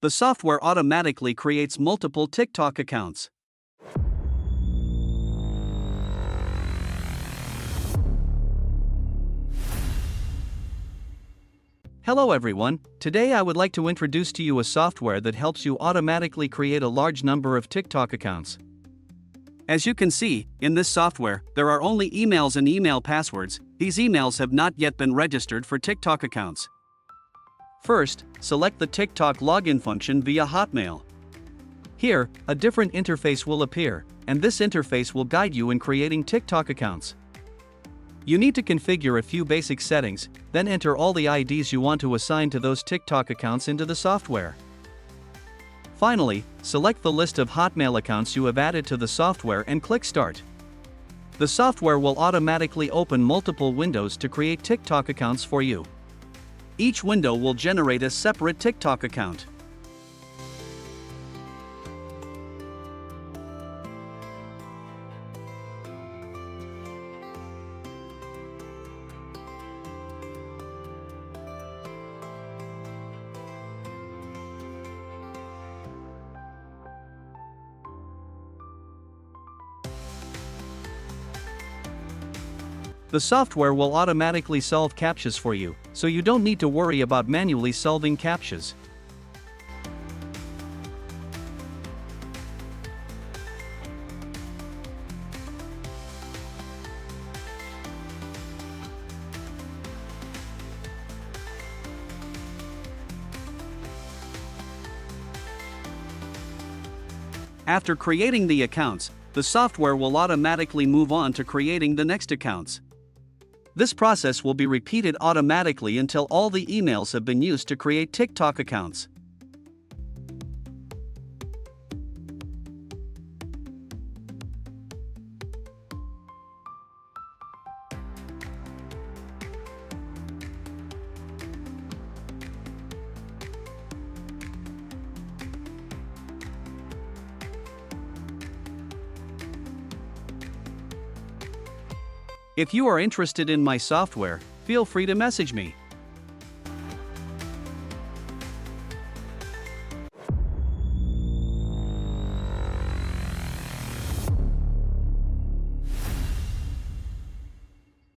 The software automatically creates multiple TikTok accounts. Hello everyone, today I would like to introduce to you a software that helps you automatically create a large number of TikTok accounts. As you can see, in this software, there are only emails and email passwords. These emails have not yet been registered for TikTok accounts. First, select the TikTok login function via Hotmail. Here, a different interface will appear, and this interface will guide you in creating TikTok accounts. You need to configure a few basic settings, then enter all the IDs you want to assign to those TikTok accounts into the software. Finally, select the list of Hotmail accounts you have added to the software and click Start. The software will automatically open multiple windows to create TikTok accounts for you. Each window will generate a separate TikTok account. The software will automatically solve CAPTCHAs for you, so you don't need to worry about manually solving CAPTCHAs. After creating the accounts, the software will automatically move on to creating the next accounts. This process will be repeated automatically until all the emails have been used to create TikTok accounts. If you are interested in my software, feel free to message me.